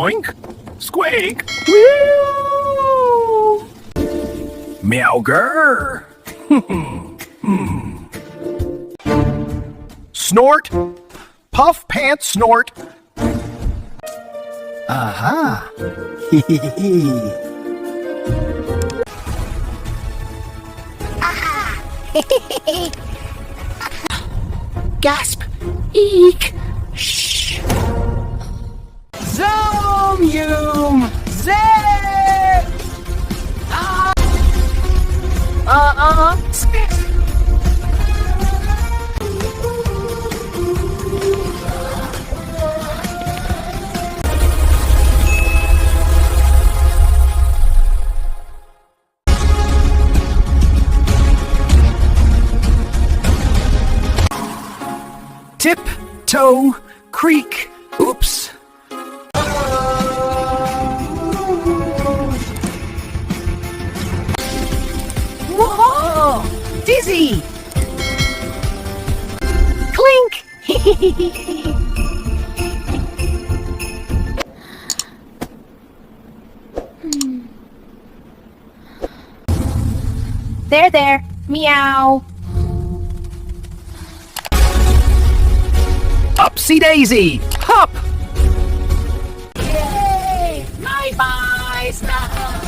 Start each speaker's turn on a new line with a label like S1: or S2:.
S1: Boink. Squeak. Woo. Meowger. Snort. Puff pants snort.
S2: Aha. Gasp. Eek. Shh.
S1: Zoom yoom. Zip. Spit. Tip-toe creak. Oops.
S2: Whoa! Dizzy!
S3: Clink! There. Meow.
S1: Upsy daisy. Hop.
S2: Yay! My bye, Snap!